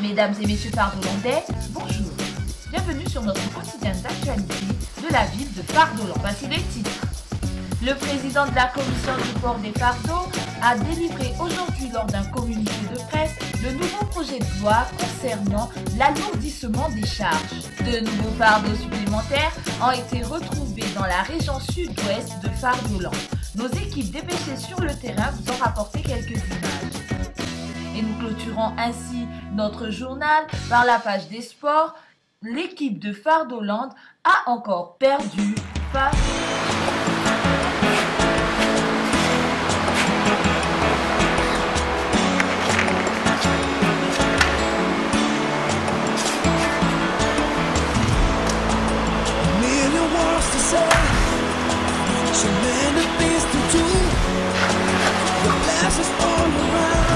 Mesdames et messieurs Fardelandais, bonjour. Bienvenue sur notre quotidien d'actualité de la ville de Fardeland. Voici les titres. Le président de la commission du port des fardeaux a délivré aujourd'hui lors d'un communiqué de presse le nouveau projet de loi concernant l'alourdissement des charges. De nouveaux fardeaux supplémentaires ont été retrouvés dans la région sud-ouest de Fardeland. Nos équipes dépêchées sur le terrain vous ont rapporté quelques images. Et nous clôturons ainsi notre journal par la page des sports. L'équipe de Fardeland a encore perdu face... So many things to do. The glass is all around.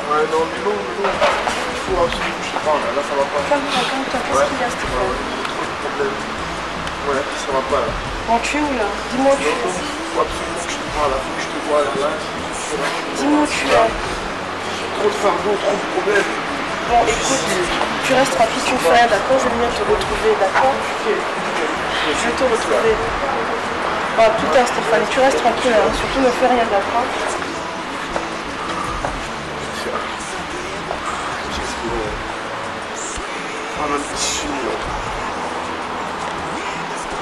Ouais, non, mais non, il faut absolument que je te parle, là ça va pas. Calme-toi, qu'est-ce qu'il y a, Stéphane? Trop de problèmes. Ouais, ça va pas là. Bon, tu es où là? Dis-moi où tu es. Il faut absolument que je te parle, là, faut que je te vois là. Dis-moi où tu es. Trop de fardeaux, trop de problèmes. Bon, écoute, tu restes tranquille, tu me fais rien, d'accord? Je vais venir te retrouver, d'accord? Je vais te retrouver. Bon, plus tard, Stéphane, tu restes tranquille, hein. Surtout ne fais rien, d'accord? Un petit souci.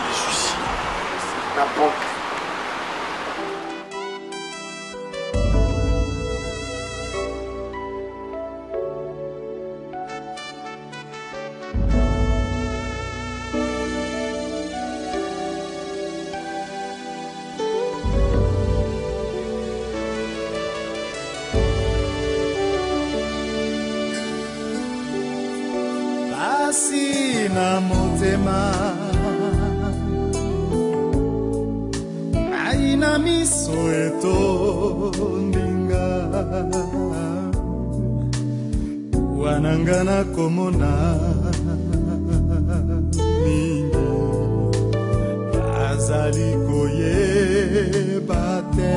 Les soucis. La banque. Na motema aina miso etondinga wanangana komona mingi azali koyeba te.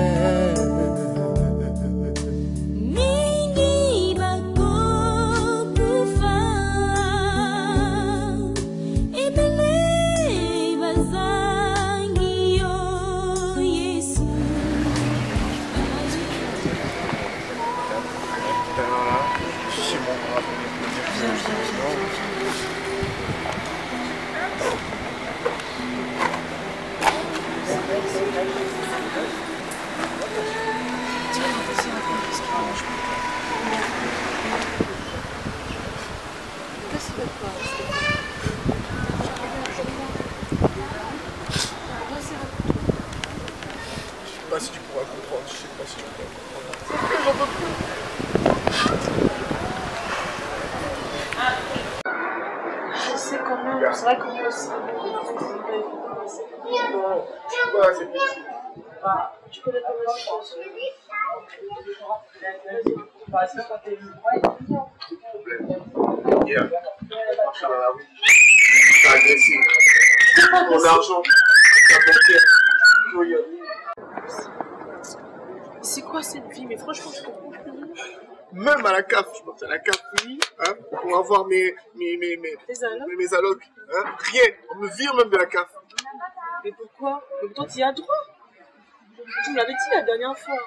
Je sais pas si tu pourras comprendre, je sais pas si tu pourras comprendre. J'en peux plus. Je sais quand même, c'est vrai qu'on peut se... Voilà, c'est petit. Tu connais pas ma situation. Hier, marcher dans la rue, t'as agressé. Mon argent, ta banquière. C'est quoi cette vie? Mais franchement, je comprends plus. Même à la CAF, je pense à la CAF, oui, hein, pour avoir mes allocs. Hein, rien, on me vire même de la CAF. Mais pourquoi? Mais toi, tu y as droit. Tu me l'avais dit la dernière fois.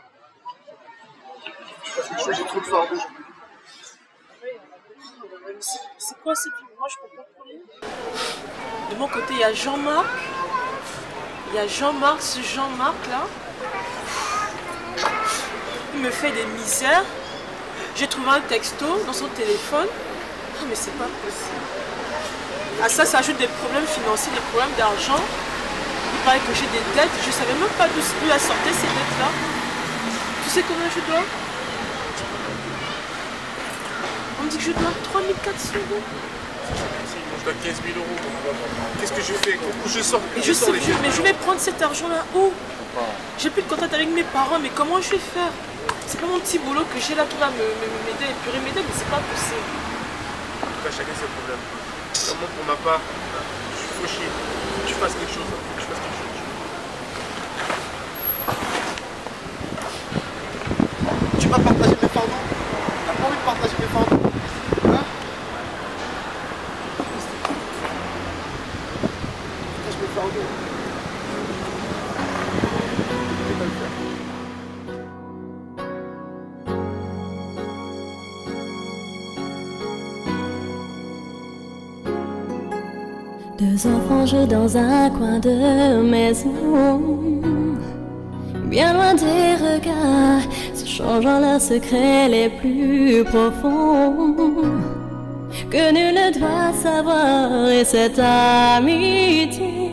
Parce que j'ai trop de fardeau. C'est quoi cette vie? Moi, je comprends plus rien. De mon côté, il y a Jean-Marc. Il y a Jean-Marc, ce Jean-Marc là. Il me fait des misères. J'ai trouvé un texto dans son téléphone. Ah, mais c'est pas possible. À ça s'ajoutent des problèmes financiers, des problèmes d'argent. Il paraît que j'ai des dettes. Je savais même pas d'où la sortaient ces dettes là. Tu sais combien je dois? On me dit que je dois 3400 €. Je dois 15 000 €. Qu'est-ce que je fais? Où je sors? Mais je sais plus, mais je vais prendre cet argent-là où? J'ai plus de contact avec mes parents, mais comment je vais faire? C'est pas mon petit boulot que j'ai là qui va m'aider, épurer m'aider, mais c'est pas possible. En tout cas, chacun ses problèmes. Moi, pour ma part, je suis fauché. Faut que tu fasses quelque chose. Faut que tu fasses quelque chose. Tu vas partager mes fardeaux? T'as pas envie de partager mes fardeaux? Hein? Partage mes fardeaux. Je vais pas le faire. Deux enfants jouent dans un coin de maison, bien loin des regards, se changeant leurs secrets les plus profonds, que nul ne doit savoir. Et cette amitié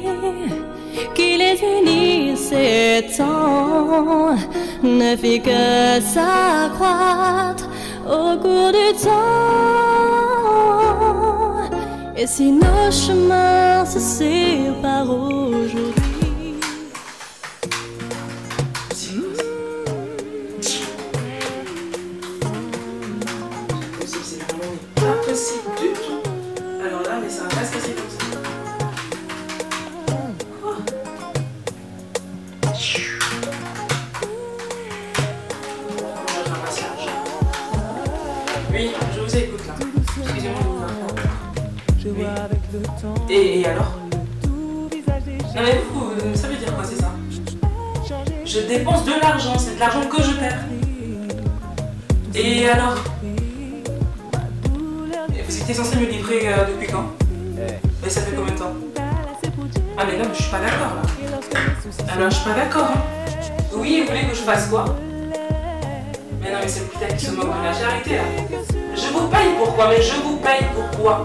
qui les unit s'étend ne fit que s'accroître au cours du temps. Et si nos chemins se séparent aujourd'hui, c'est vraiment pas possible du tout. Alors là, mais ça va pas se passer comme ça. Oui, je vous écoute là. Excusez-moi de vous interrompre. Oui. Et alors? Non mais vous, ça veut dire quoi, c'est ça? Je dépense de l'argent, c'est de l'argent que je perds. Et alors? Vous étiez censé me livrer depuis quand? Et ça fait combien de temps? Ah mais non, mais je suis pas d'accord là. Alors je suis pas d'accord. Hein. Oui, vous voulez que je fasse quoi? Mais non mais c'est peut-être qui se moque de la charité là. Je vous paye pourquoi? Mais je vous paye pourquoi?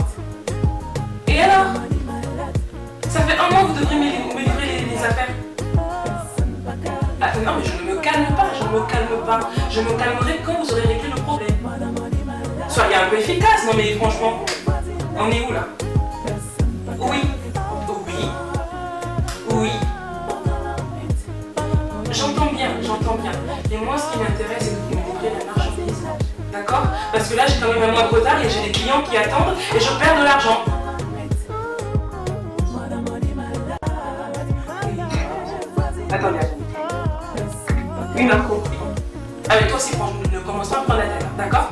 Et alors? Ça fait un mois que vous devrez me livrer les affaires. Ah, non mais je ne me calme pas, je ne me calme pas. Je me calmerai quand vous aurez réglé le problème. Soyez un peu efficace, non mais franchement. On est où là? Oui. Oui. Oui. J'entends bien, j'entends bien. Et moi ce qui m'intéresse c'est que vous me livrez la marchandise. D'accord? Parce que là j'ai quand même un mois de retard et j'ai des clients qui attendent et je perds de l'argent. Attendez, oui, Marco. Avec toi aussi, franchement, ne commence pas à me prendre la tête, d'accord?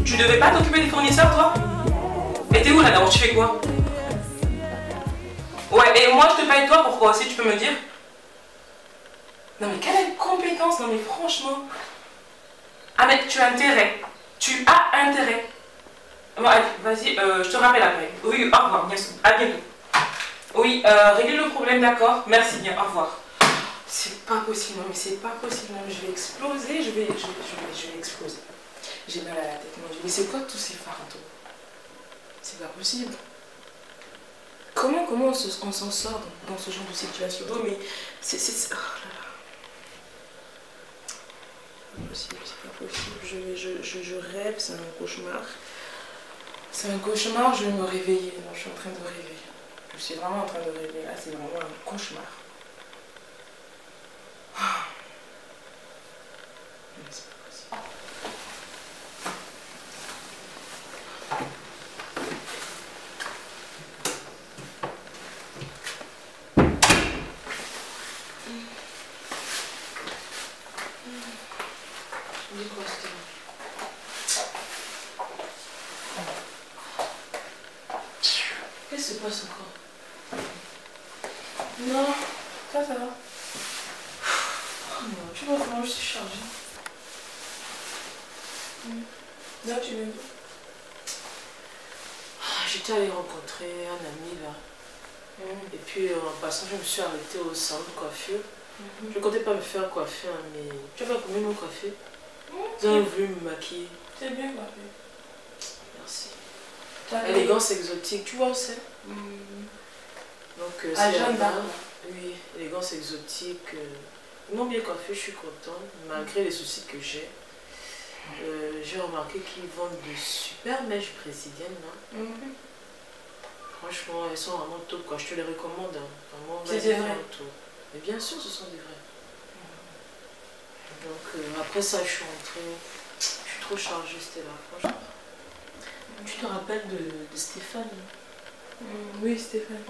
Tu devais pas t'occuper des fournisseurs, toi? Et t'es où là d'abord? Tu fais quoi? Ouais, et moi je te paye toi, pourquoi aussi, tu peux me dire? Non mais quelle compétence, non mais franchement. Ah mais tu as intérêt. Tu as intérêt. Bon allez, vas-y, je te rappelle après. Oui, au revoir, bien sûr. À bientôt. Oui, réglez le problème, d'accord? Merci bien, au revoir. C'est pas possible, non mais c'est pas possible, non, je vais exploser, je vais exploser. J'ai mal à la tête, mon Dieu. Mais c'est quoi tous ces fardeaux? C'est pas possible. Comment on s'en sort dans ce genre de situation? Non mais c'est... Oh là là. C'est pas possible, c'est pas possible. Je rêve, c'est un cauchemar. C'est un cauchemar, je vais me réveiller. Non, je suis en train de rêver. Je suis vraiment en train de rêver. Là, c'est vraiment un cauchemar. Mais c'est pas possible. Qu'est-ce qui se passe encore? Non, ça va. Oh non, tu vois comment je suis chargée. Là, tu veux. J'étais allée rencontrer un ami là. Et puis en passant, je me suis arrêtée au salon de coiffure. Je ne comptais pas me faire coiffer, hein, mais tu vas combien me coiffer? Ils ont voulu me maquiller. C'est bien coiffé. Merci. Élégance exotique, tu vois où c'est? Donc à c'est Jeanne d'Arc. Oui, élégance exotique. Ils m'ont bien coiffé, je suis contente, malgré les soucis que j'ai. J'ai remarqué qu'ils vendent de super mèches brésiliennes là. Franchement, elles sont vraiment top quoi. Je te les recommande. Hein. Vraiment, c'est des vrais. Mais bien sûr, ce sont des vrais. Donc après ça, je suis rentrée. Je suis trop chargée, c'était là, franchement. Tu te rappelles de Stéphane? Oui, Stéphane.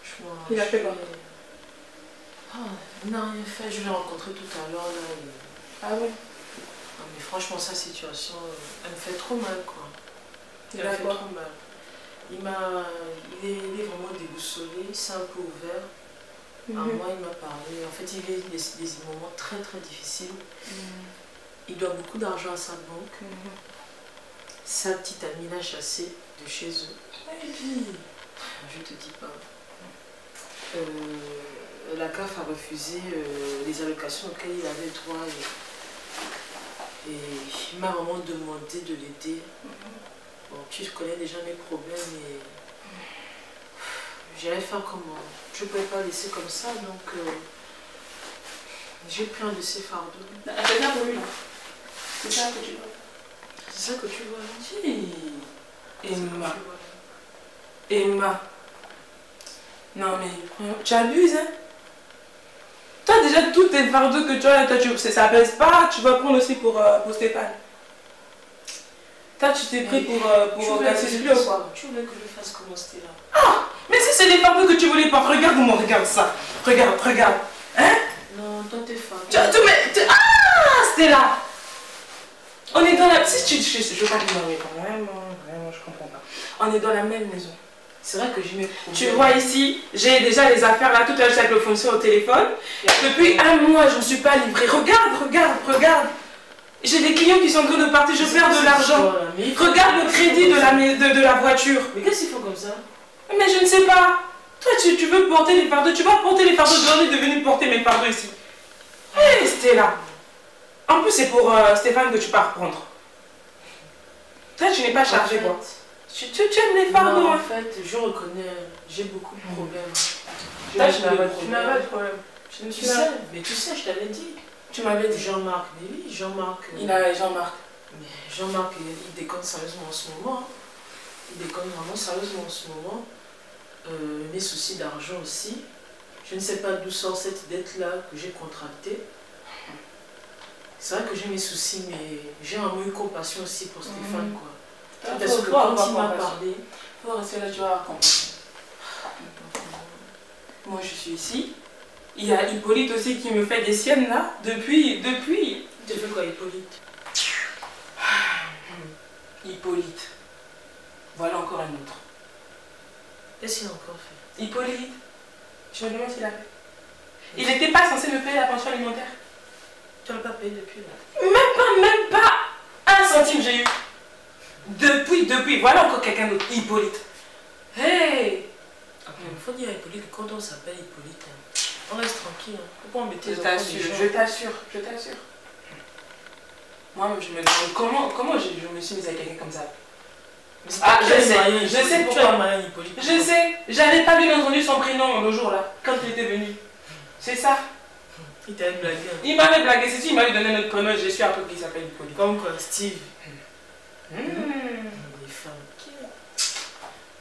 Franchement, Il a fait quoi? Il n'a rien fait, je l'ai rencontré tout à l'heure là. Ah ouais? Non, mais franchement, sa situation, elle me fait trop mal quoi. Elle me fait D'accord. trop mal. Il est vraiment déboussolé, c'est un peu ouvert. À moi, il m'a parlé. En fait, il vit des moments très très difficiles. Il doit beaucoup d'argent à sa banque. Sa petite amie l'a chassé de chez eux. Et puis, je te dis pas. La CAF a refusé les allocations auxquelles il avait droit. Et il m'a vraiment demandé de l'aider. Bon, tu connais déjà mes problèmes et j'allais faire comment? Je ne pouvais pas laisser comme ça, donc j'ai pris un de ses fardeaux. C'est ça pour lui là. C'est ça que tu vois. C'est ça que tu vois là? Si. Emma. Non mais tu abuses hein. Toi déjà tous tes fardeaux que tu as, toi, ça pèse pas, tu vas prendre aussi pour Stéphane. Toi tu t'es pris pour casser le ou quoi? Tu voulais que je fasse comment c'était là? Ah. Mais si c'est les fardeaux que tu voulais pas, regarde comment regarde ça. Regarde. Hein? Non, toi t'es femme. Ah, c'était là. On est dans la... Je comprends vraiment, je comprends pas. On est dans la même maison. C'est vrai que j'ai mes problèmes. Tu vois ici, j'ai déjà les affaires là, tout à l'heure avec le fournisseur au téléphone. Depuis un mois, je ne suis pas livrée. Regarde. J'ai des clients qui sont en train de partir, je perds de l'argent. Regarde le crédit de la voiture. Mais qu'est-ce qu'il faut comme ça? Mais je ne sais pas. Toi, tu veux porter les fardeaux, tu vas porter les fardeaux, j'en ai devenu porter mes fardeaux ici. Hé, Stella. En plus, c'est pour Stéphane que tu pars reprendre. Toi, tu n'es pas chargé, quoi. Tu aimes les fardeaux? Non, en fait, je reconnais, j'ai beaucoup de problèmes. Tu n'as pas de problème. Tu sais, mais tu sais, je t'avais dit. Tu m'avais dit. Jean-Marc, mais oui, Jean-Marc. Il a Jean-Marc. Mais Jean-Marc, il déconne sérieusement en ce moment. Il déconne vraiment sérieusement en ce moment. Mes soucis d'argent aussi. Je ne sais pas d'où sort cette dette-là que j'ai contractée. C'est vrai que j'ai mes soucis, mais j'ai un peu de compassion aussi pour Stéphane, quoi. Parce que quand il m'a parlé... Faut rester là, tu vas comprendre. Moi, je suis ici. Il y a Hippolyte aussi qui me fait des siennes, là, depuis... Tu fais quoi, Hippolyte? Hippolyte. Voilà encore un autre. Qu'est-ce qu'il a encore fait? Hippolyte. Je me demande s'il a fait. Il n'était pas censé me payer la pension alimentaire. Tu n'as pas payé depuis là? Même pas un centime j'ai eu. Depuis, voilà encore quelqu'un d'autre, Hippolyte. Hey! Il faut dire à Hippolyte que quand on s'appelle Hippolyte, on reste tranquille. Faut pas embêter Je t'assure. Moi, je me demande comment je me suis mise à quelqu'un comme ça. Ah, je sais pourquoi. Je sais, j'avais pas bien entendu son prénom le jour là, quand il était venu. C'est ça. Il t'avait blagué. Il m'avait blagué, c'est sûr, il m'avait donné notre prénom, je suis appris qu'il s'appelle Hippolyte. Comme quoi, Steve. Les femmes.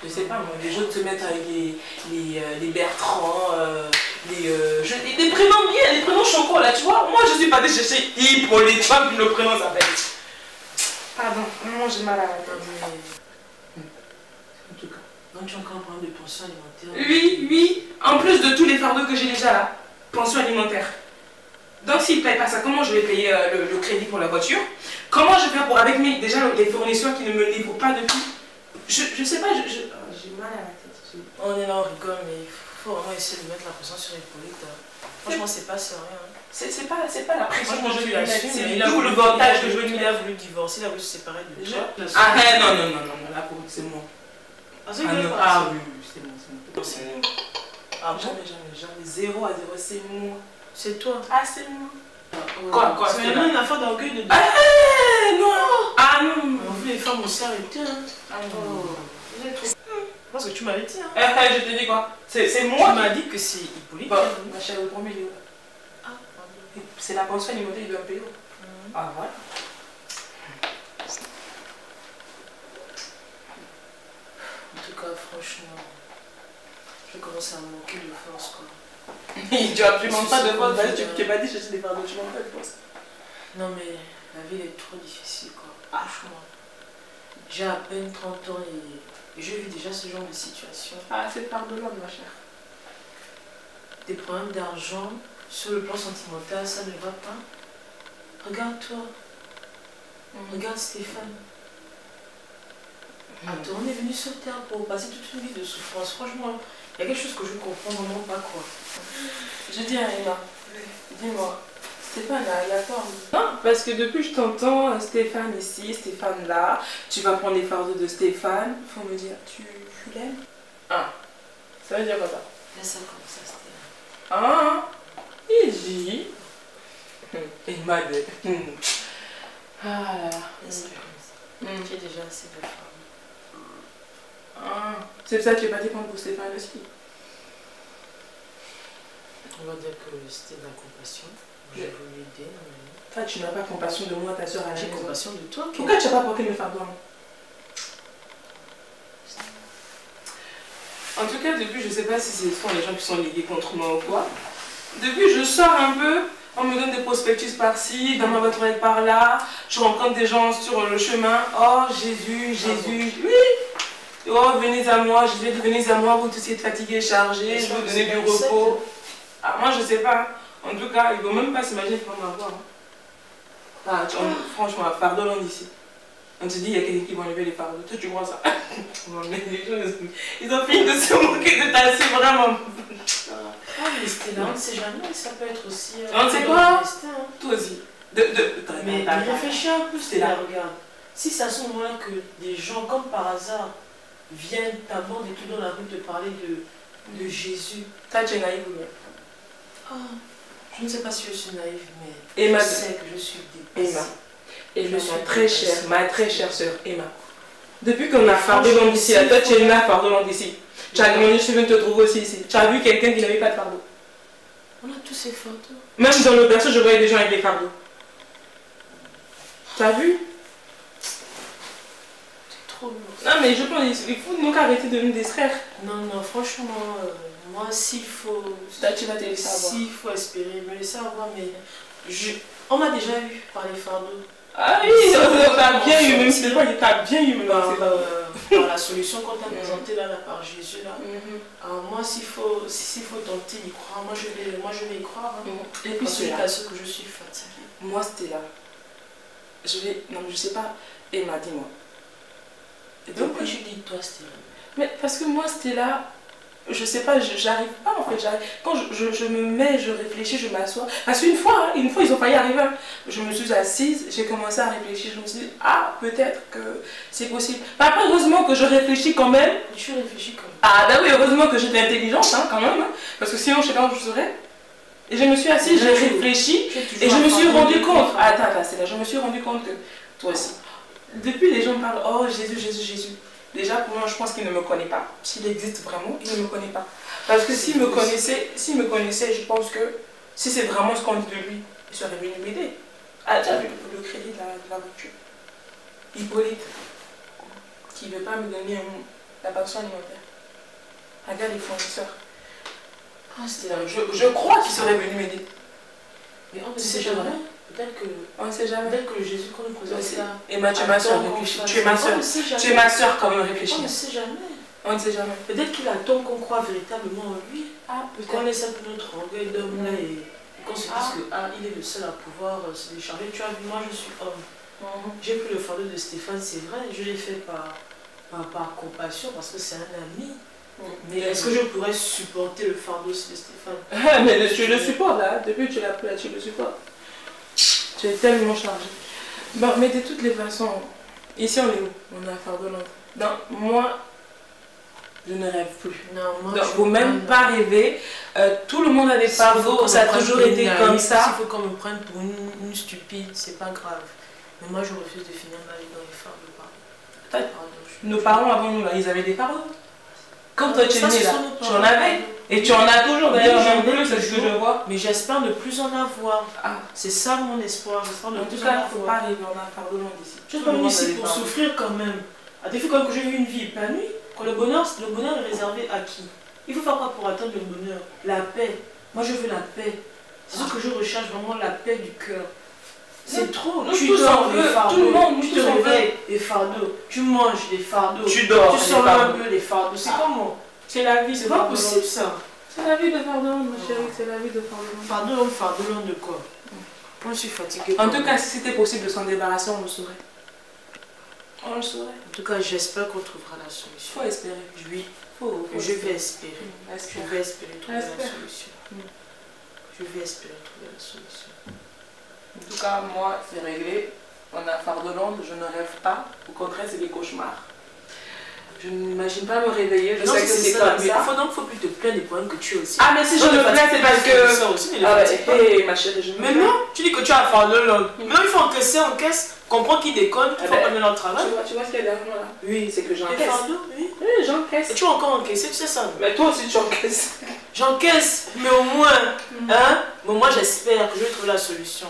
Je sais pas, moi, les autres se mettent avec les Bertrand, des prénoms bien, des prénoms choquants là, tu vois. Moi, je suis pas allée chercher Hippolyte, tu vois, puis le prénom s'appelle. Pardon, moi j'ai mal à la tête. En tout cas, donc tu as encore un problème de pension alimentaire? Oui, en plus de tous les fardeaux que j'ai déjà là, pension alimentaire. Donc s'il ne paye pas ça, comment je vais payer le crédit pour la voiture? Comment je vais pour avec déjà les fournisseurs qui ne me livrent pas depuis? Je sais pas, j'ai mal à la tête. On est là, on rigole, mais il faut vraiment essayer de mettre la pression sur Hippolyte. Franchement, c'est pas sérieux. C'est pas la pression que je lui mets, c'est tout le voltage que je lui mets. mets. Il a voulu divorcer, il a voulu se séparer de toi. Ah non, là pour c'est moi. Ah, c'est Ah, que non, pas, ah c'est- oui, c'est bon, c'est bon. C'est moi. Ah bon? Jamais, jamais, jamais. 0 à 0, c'est moi. C'est toi. Ah, c'est moi. Quoi, quoi, c'est c'est vraiment une affaire d'orgueil de... Non. Ah non. On veut les femmes aussi arrêter, hein. Ah non. Vous êtes trop... Parce que tu m'avais dit, hein. Je te dis quoi? C'est Tu moi. m'as dit que c'est Hippolyte. Bah, ma chérie, le premier, il est où? Ah, pardon. C'est la pension alimentaire, il doit me payer. Ah, voilà. En tout cas, franchement, je commence à manquer de force, quoi. Tu manques pas de force, tu t'es pas dit je suis des fardeaux, tu manques pas de force. Non, mais la vie est trop difficile, quoi. Franchement. J'ai à peine 30 ans et je vis déjà ce genre de situation. Ah, c'est pardonnable, ma chère. Des problèmes d'argent, sur le plan sentimental, ça ne va pas. Regarde-toi. Regarde Stéphane. Attends, on est venu sur Terre pour passer toute une vie de souffrance. Franchement, il y a quelque chose que je ne comprends vraiment pas, quoi. Je dis à Emma, dis-moi, Stéphane, il y a quoi? Non, parce que depuis je t'entends, Stéphane ici, Stéphane là, tu vas prendre les fardeaux de Stéphane. Faut me dire, tu l'aimes? Ah, ça veut dire quoi ça? Laisse ça comme ça, Stéphane. Ah, il dit. Emma de. Ah là là. Laisse ça comme ça. Tu es déjà assez de femme. Ah, c'est pour ça que tu n'es pas dépendre pour Stéphane aussi. On va dire que c'était de la compassion. J'ai voulu l'aider. Toi, tu n'as pas compassion de moi, ta soeur à la J'ai maison. compassion de toi. Pourquoi tu n'as pas porté mes fardeaux? En tout cas, depuis, je ne sais pas si ce sont les gens qui sont liés contre moi ou quoi. Depuis, je sors un peu, on me donne des prospectus par-ci, dans ma voiture par-là, je rencontre des gens sur le chemin. Oh, Jésus, Jésus, oui! Oh, venez à moi, je vais dire, venez à moi, vous tous êtes fatigués, chargés, je vais vous donner du repos. Ah, moi, je ne sais pas. En tout cas, ils ne vont même pas s'imaginer qu'ils vont m'avoir. Ah, franchement, un fardeau long d'ici. On te dit, il y a quelqu'un qui va enlever les fardeaux. Toi, tu crois ça? Non, mais les gens, ils ont fini de se moquer de ta, c'est vraiment. Ah, mais Stella, on ne sait jamais, ça peut être aussi... On sait quoi? Toi aussi. Mais réfléchis un peu, Stella, regarde. Si c'est à ce moment-là que des gens, comme par hasard, viennent t'abordent et tout dans la rue te parler de Jésus. Toi, tu es naïve ou bien? Ah, je ne sais pas si je suis naïve, mais Emma, je sais que je suis dépassée. Emma. Et je suis ma très chère soeur Emma. Depuis qu'on a fardeau long d'ici, toi tu es là, fardeau long d'ici. Tu as demandé, je suis venue te trouver aussi ici. Tu as vu quelqu'un qui n'avait pas de fardeau. On a tous ces fardeaux. Même dans le berceau, je voyais des gens avec des fardeaux. Tu as vu? C'est trop lourd. Non mais je pense qu'il faut donc arrêter de nous distraire. Non, non, franchement, moi s'il faut... Là tu vas te laisser avoir. S'il faut espérer, me laisser avoir, mais... On m'a déjà eu par les fardeaux. Ah oui, t'as bien eu, même si c'est pas, t'as bien eu, même par la solution qu'on t'a présentée là, par Jésus là. Alors moi, s'il faut tenter d'y croire, moi je vais y croire. Hein. Et puis c'est parce que je suis fatiguée. Moi, c'était là. Non, mais je sais pas. Emma, dis-moi. Pourquoi tu dis toi, Stella? Mais parce que moi, c'était là. Je sais pas, j'arrive pas en fait. Quand je me mets, je réfléchis, je m'assois. Parce qu'une fois, ils ont failli arriver. Je me suis assise, j'ai commencé à réfléchir. Je me suis dit, ah, peut-être que c'est possible. Après, heureusement que je réfléchis quand même. Tu réfléchis quand même. Ah, bah oui, heureusement que j'étais intelligente hein, quand même. Hein, parce que sinon, je sais pas où je serais. Et je me suis assise, j'ai réfléchi. Et je me suis rendu compte. Attends, c'est là, je me suis rendu compte que toi aussi. Depuis, les gens parlent, oh Jésus, Jésus, Jésus. Déjà, pour moi, je pense qu'il ne me connaît pas. S'il existe vraiment, il ne me connaît pas. Parce que s'il me connaissait, je pense que si c'est vraiment ce qu'on dit de lui, il serait venu m'aider. Ah, tu as vu le crédit de la voiture. Hippolyte, qui ne veut pas me donner la pension alimentaire. Regarde les fournisseurs. Ah, c'était là. Je crois qu'il serait venu m'aider. Mais on ne sait jamais. Peut-être que... On ne sait jamais. Peut-être que Jésus, quand nous présente ça... Emma, tu es ma soeur, réfléchis. Tu es ma soeur. Tu es ma soeur, quand même, réfléchis. On ne sait jamais. On ne sait jamais. Peut-être qu'il attend qu'on croit véritablement en lui. Ah, qu'on ait ça pour notre orgueil d'homme là et qu'on se dise que il est le seul à pouvoir se décharger. Tu as vu, moi je suis homme. J'ai pris le fardeau de Stéphane, c'est vrai, je l'ai fait par compassion parce que c'est un ami. Mais est-ce que je pourrais supporter le fardeau de Stéphane? Mais tu le supportes là, depuis que tu l'as pris là, tu le supportes. Tu es tellement chargé. Bon, mais de toutes les façons, ici on est où? On a un fardeau long. Donc, moi, Je ne rêve plus. Non, moi, Donc, faut même pas rêver. Tout le monde a des fardeaux, ça a toujours été comme ça. S'il faut qu'on me prenne pour une stupide, c'est pas grave. Mais moi, je refuse de finir ma vie dans les fardeaux. Nos parents avant nous, là, ils avaient des fardeaux. Quand toi tu es né là, tu en avais. avais. Et tu en as toujours d'ailleurs, j'en ai en bleu, c'est ce que je vois. Mais j'espère ne plus en avoir. Ah. C'est ça mon espoir. J'espère ne En plus tout en cas, avoir. il ne faut pas arriver en un fardeau loin d'ici. Je suis pas venue ici pour souffrir quand même. À défaut quand j'ai eu une vie épanouie, quand le bonheur est réservé à qui? Il faut faire quoi pour atteindre le bonheur? La paix. Moi je veux la paix. C'est ce que je recherche vraiment, la paix du cœur. C'est trop. Nous Tu tous dors en les veut, fardeaux. tout le monde, Tu nous te tous en veut. réveilles les fardeaux. Tu manges les fardeaux. Tu dors Tu les sors fardeaux. un peu les fardeaux. C'est comment? C'est la vie, C'est pas possible ça. C'est la vie de fardeau, ma chérie, c'est la vie de fardeau. Fardeau de quoi? Moi je suis fatiguée. En tout cas, si c'était possible de s'en débarrasser, on le saurait. On le saurait. En tout cas, j'espère qu'on trouvera la solution. Faut espérer. Oui. Faut Je vais espérer. Espère. Je vais espérer trouver la Espère. solution. Je vais espérer trouver la solution. En tout cas, moi, c'est réglé. On a un fardeau long, je ne rêve pas. Au contraire, c'est des cauchemars. Je n'imagine pas me réveiller. Je sais que c'est comme mais ça. il faut plus te plaindre des problèmes que tu as aussi. Ah, mais si je me plains, c'est parce que. Ça aussi, mais Ah, bah, fatigues hé, ma chérie, je me mais plains. non, tu dis que tu as un fardeau long. Maintenant, il faut encaisser, encaisse. Comprends qu'ils déconnent, qu'il Ah faut ben, prendre leur travail. Tu vois ce qu'il y a derrière moi là? Oui, C'est que les j'encaisse. fardeaux, oui. Oui, j'encaisse. Et tu vas encore encaisser, tu sais ça. Mais toi aussi, tu encaisses. J'encaisse, mais au moins, hein. Mais moi, j'espère que je vais trouver la solution.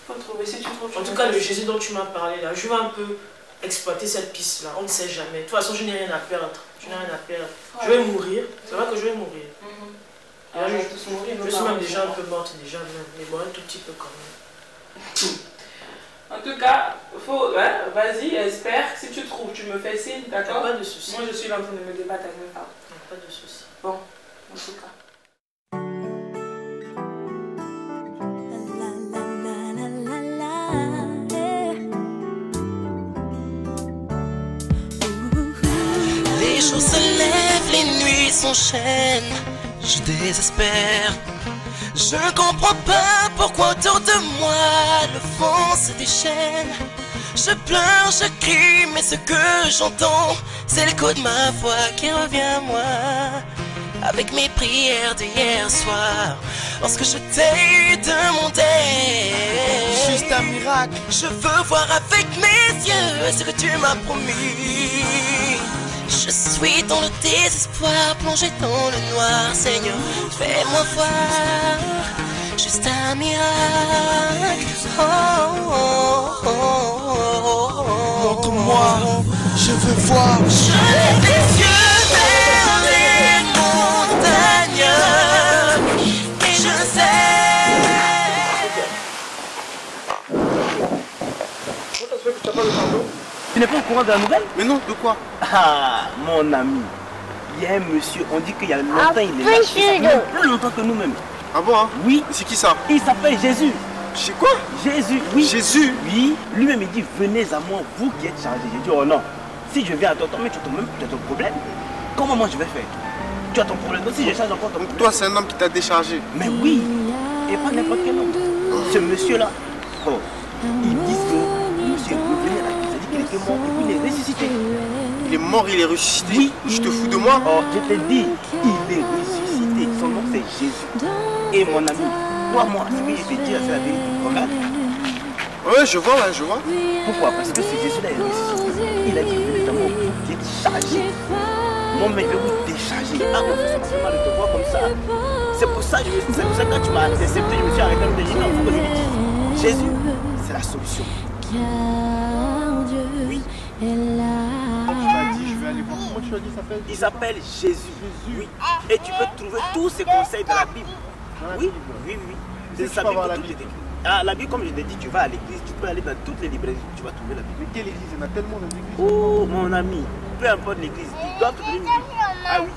Faut trouver, si tu trouves. En tout cas, le Jésus dont tu m'as parlé là, je vais un peu exploiter cette piste là. On ne sait jamais. De toute façon, je n'ai rien à perdre. Je n'ai rien à perdre. Je vais mourir. C'est vrai que je vais mourir. Ah, je vais tous mourir. Je suis même déjà un peu morte, déjà même. Mais bon, un tout petit peu quand même. En tout cas, faut, hein, vas-y, espère. Si tu trouves, tu me fais signe, d'accord? Pas de soucis. Moi, je suis là en train de me débattre avec mes femmes. Pas de soucis. Bon, en tout cas. Les jours se lèvent, les nuits s'enchaînent. Je désespère. Je ne comprends pas pourquoi autour de moi le vent se déchaîne. Je pleure, je crie, mais ce que j'entends, c'est l'écho de ma voix qui revient à moi. Avec mes prières d'hier soir, lorsque je t'ai demandé juste un miracle, je veux voir avec mes yeux ce que tu m'as promis. Je suis dans le désespoir, plongé dans le noir, Seigneur, fais-moi voir juste un miracle. Oh, oh, oh, oh, oh. Montre-moi, je veux voir. Je lève les yeux vers les montagnes et je sais. Tu n'es pas au courant de la nouvelle? Mais non, de quoi? Ah, mon ami, il y a un monsieur, on dit qu'il y a longtemps, il est là, il s'appelle plus longtemps que nous-mêmes. Ah bon, hein? Oui, C'est qui ça? il s'appelle Jésus. Chez quoi? Jésus, oui. Jésus? Oui, lui-même il dit, venez à moi, vous qui êtes chargés. J'ai dit, oh non, si je viens à toi, mais tu as ton problème. Comment moi je vais faire? Tu as ton problème, donc si je charge encore ton Donc problème. toi, c'est un homme qui t'a déchargé. Mais oui, et pas n'importe quel homme. Ce monsieur-là, oh, ils disent que monsieur est revenu à la vie, c'est-à-dire qu'il était mort et puis il est ressuscité. Il est mort, il est ressuscité. Oui. Je te fous de moi? Oh, je te dis, il est ressuscité. Son nom c'est Jésus. Et mon ami, toi, moi, ce que je te dis, c'est la vérité. Regarde. Ouais, je vois, ouais, je vois. Pourquoi? Parce que c'est Jésus là, il est ressuscité. Il a dit, venez à moi, vous êtes chargé. Mon mec, je vais vous décharger. Ah, mon frère, ça m'a fait mal de te voir comme ça. C'est pour ça que quand tu m'as accepté, je me suis arrêté de me dire, non, il faut que je lui dise. Jésus, c'est la solution. Oui. Tu m'as dit, je vais aller voir. Comment tu as dit, ça s'appelle? Il s'appelle Jésus. Oui. Et tu peux trouver tous ces conseils dans la Bible. Oui, oui, oui. C'est ça, Bible, la tout Bible. est écrit. Ah, la Bible, comme je t'ai dit, tu vas à l'église, tu peux aller dans toutes les librairies, tu vas trouver la Bible. Mais quelle église? Il y en a tellement dans l'église. Oh, mon ami, peu importe l'église, ils doivent te donner une Bible. Ah oui,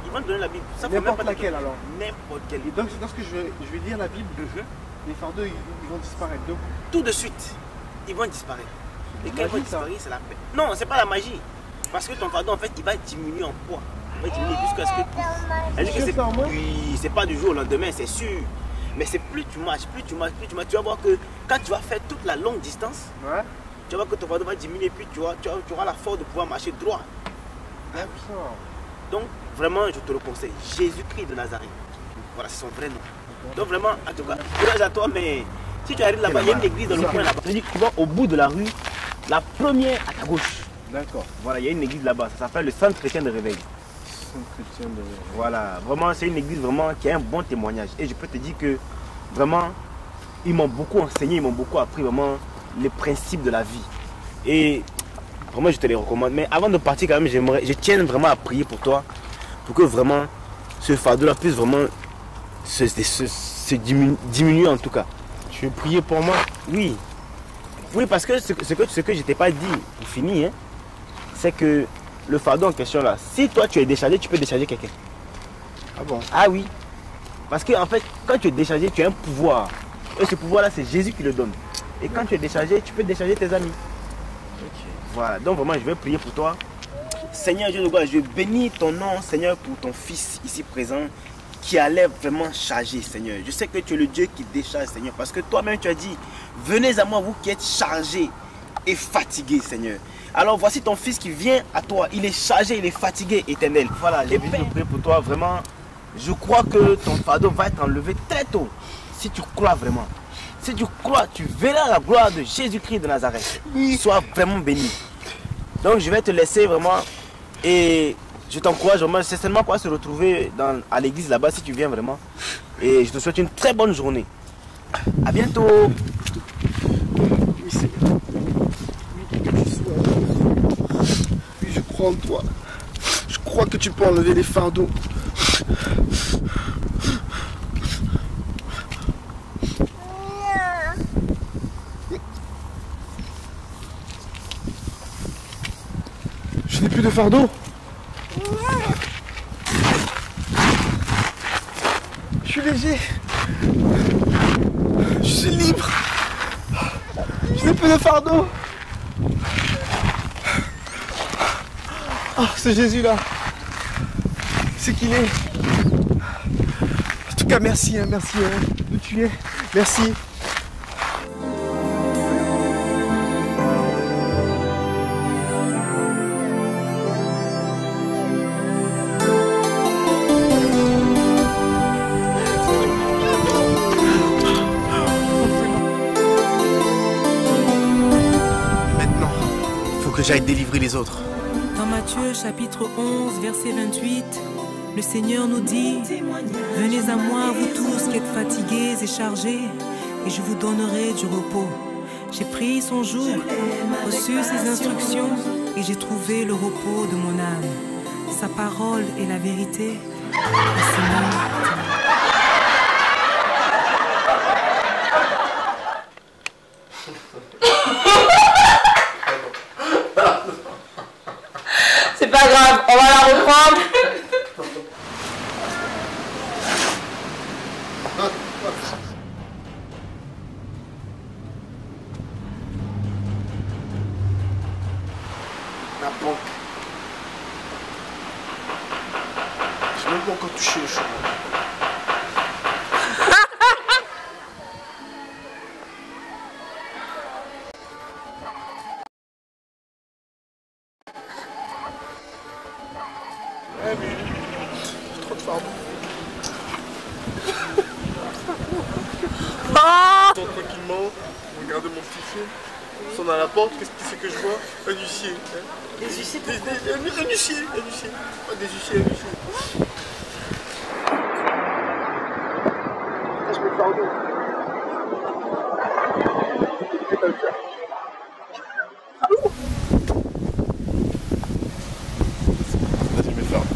ils vont te donner la Bible. Ça faut même N'importe pas laquelle alors. N'importe quelle Et Bible. donc, lorsque je vais lire la Bible, les fardeaux, ils vont disparaître. Donc, Tout de suite, ils vont disparaître. Et quand ils vont magie, ça. disparaître, c'est la paix. Non, c'est pas la magie. Parce que ton fardeau, en fait, il va diminuer en poids. Il va diminuer jusqu'à ce que. Elle dit que Sûr, c'est ça, au moins? oui, c'est pas du jour au lendemain, c'est sûr. Mais c'est plus tu marches, tu vas voir que quand tu vas faire toute la longue distance, ouais. tu vas voir que ton fardeau va diminuer, puis tu auras la force de pouvoir marcher droit. D'accord. Donc vraiment, je te le conseille. Jésus-Christ de Nazareth. Voilà, c'est son vrai nom. Donc vraiment, en tout cas, courage à toi, mais si tu arrives là-bas, il y a une église dans le coin là-bas. Tu vas au bout de la rue, la première à ta gauche. D'accord. Voilà, il y a une église là-bas, ça s'appelle le Centre Chrétien de Réveil. Centre Chrétien de Réveil. Voilà, vraiment, c'est une église vraiment qui a un bon témoignage. Et je peux te dire que vraiment, ils m'ont beaucoup enseigné, ils m'ont beaucoup appris vraiment les principes de la vie. Et vraiment, je te les recommande. Mais avant de partir, quand même, je tiens vraiment à prier pour toi, pour que vraiment ce fardeau-là puisse vraiment se diminuer en tout cas. Tu veux prier pour moi? Oui. Oui, parce que ce que je t'ai pas dit, pour finir, hein, c'est que le fardeau en question là, si toi tu es déchargé, tu peux décharger quelqu'un. Ah bon? Ah oui. Parce que en fait, quand tu es déchargé, tu as un pouvoir. Et ce pouvoir là, c'est Jésus qui le donne. Et quand tu es déchargé, tu peux décharger tes amis. Okay. Voilà, donc vraiment je vais prier pour toi. Seigneur Dieu de gloire, je bénis ton nom, Seigneur, pour ton fils ici présent, qui a l'air vraiment chargé, Seigneur. Je sais que tu es le Dieu qui décharge, Seigneur, parce que toi-même tu as dit, venez à moi, vous qui êtes chargés et fatigués, Seigneur. Alors voici ton fils qui vient à toi, il est chargé, il est fatigué, Éternel. Voilà, j'ai besoin de prier pour toi, vraiment. Je crois que ton fardeau va être enlevé très tôt, si tu crois vraiment. Si tu crois, tu verras la gloire de Jésus-Christ de Nazareth. Sois vraiment béni. Donc je vais te laisser vraiment et je t'encourage vraiment. C'est certainement quoi se retrouver à l'église là-bas si tu viens vraiment. Et je te souhaite une très bonne journée. A bientôt. Oui, Seigneur. Oui, que tu sois. Oui, je crois en toi. Je crois que tu peux enlever les fardeaux. Je n'ai plus de fardeau. Je suis léger. Je suis libre. Je n'ai plus de fardeau. Oh, c'est Jésus là. C'est qu'il est. En tout cas, merci, hein, merci de tu es. Merci. J'aille délivrer les autres. Dans Matthieu chapitre 11 verset 28, le Seigneur nous dit: venez à moi vous tous qui êtes fatigués et chargés, et je vous donnerai du repos. J'ai pris son joug, reçu ses instructions, et j'ai trouvé le repos de mon âme. Sa parole est la vérité. Le Seigneur c'est pas grave, on va la reprendre. La banque. Je n'ai même pas encore touché au chemin. J'ai trop de fardeau. Tranquillement, regarder mon petit film. Ils sont à la porte, qu'est-ce que c'est que je vois? Un huissier. Hein? Des huissiers? Un huissier. Pas des huissiers, un huissier. Je me fardeau. Je vais pas le faire. Vas-y, je me farde.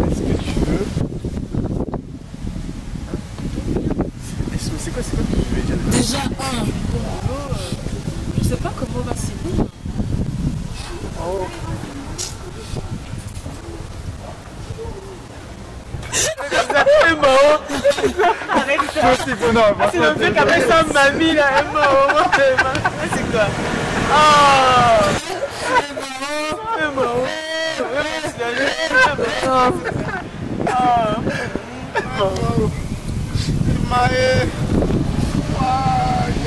Est-ce que tu veux? C'est quoi que tu veux dire? déjà je sais pas comment va s'y. Oh. C'est marrant. Arrête ça. C'est le fait qu'après ça, mamie là, elle est marrant. C'est quoi? Oh. C'est marrant. Maë.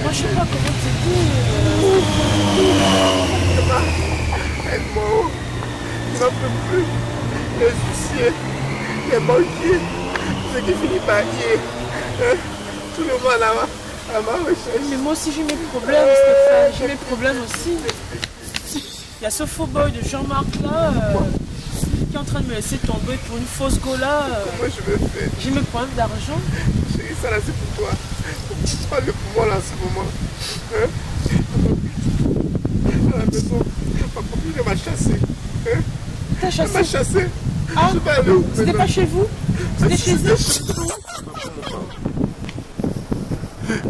Moi je sais pas comment te dire. Aide-moi. qui n'en peut plus. Les huissiers, les banquiers, ceux qui finissent par y. Tout le monde à ma recherche. Mais moi aussi j'ai mes problèmes, Stéphane. J'ai mes problèmes aussi. Il y a ce faux boy de Jean-Marc là qui est en train de me laisser tomber pour une fausse gola. Comment je vais faire? J'ai mes problèmes d'argent. Chérie, ça là c'est pour toi. C'est pas le pour moi là en ce moment. À la maison, ma copine m'a chassé. T'as chassé? Elle m'a chassé. Ah, je vais aller où? c'était pas chez vous? C'était chez eux?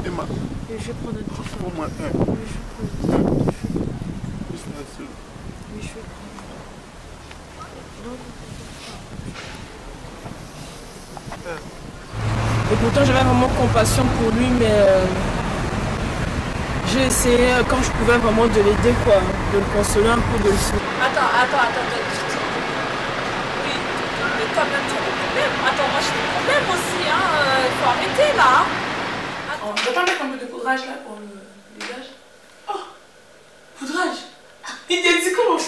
Emma. Et je vais prendre un téléphone. Pour moi, Oui, je vais prendre un téléphone. Oui, je vais prendre. Et pourtant j'avais vraiment compassion pour lui, mais j'ai essayé quand je pouvais vraiment de l'aider, quoi, de le consoler un peu, de le soutenir. Attends. Oui, mais toi-même tu as des problèmes. Attends, moi j'ai des problèmes aussi, hein. Il faut arrêter là. On ne peut pas mettre un peu de poudrage là pour le visage? Oh, poudrage? Il t'a dit comment?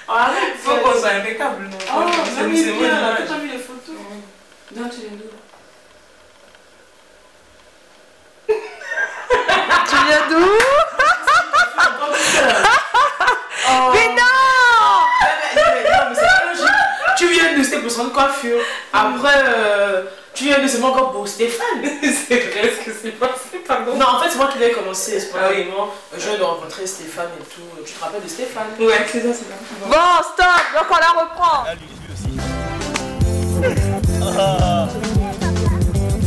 Oh, arrête, faut qu'on soit impeccable. Non? Oh, c'est bien, là. t'as vu les photos? Non, tu viens d'où? Tu viens d'où? Mais non! Non, mais c'est pas logique. Tu viens de c'était pour son coiffure. Après, tu viens de c'est moi encore pour Stéphane. C'est vrai ce que c'est passé, pardon. Non, en fait, c'est moi qui l'ai commencé spontanément. Je viens de rencontrer Stéphane et tout. Tu te rappelles de Stéphane? Ouais, c'est ça, c'est ça. Bon, stop, donc on la reprend.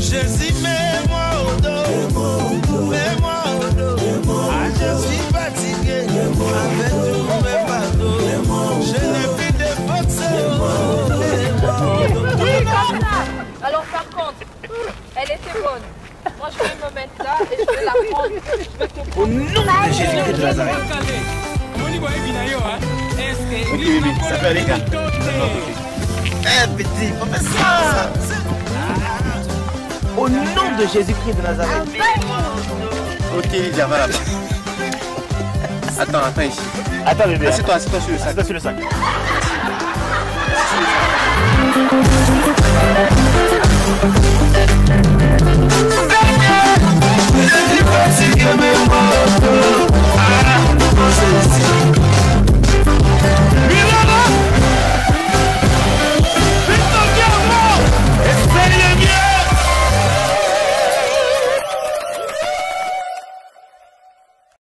Jésus, mets-moi au dos, mets-moi au dos. Ah, je suis fatigué avec tous mes fardeaux. Je n'ai plus de force. Oui, comme ça. Alors par contre, elle était bonne. Moi je vais me mettre là et je vais la prendre. Je vais te Au nom de Jésus-Christ de Nazareth. Ok, oui, ça fait les gars. Eh, petit, on fait ça. Au nom de Jésus-Christ de Nazareth. Ok, Lydia, va là-bas. Attends ici. Attends, bébé. Assieds-toi sur le sac. Assieds-toi sur le sac.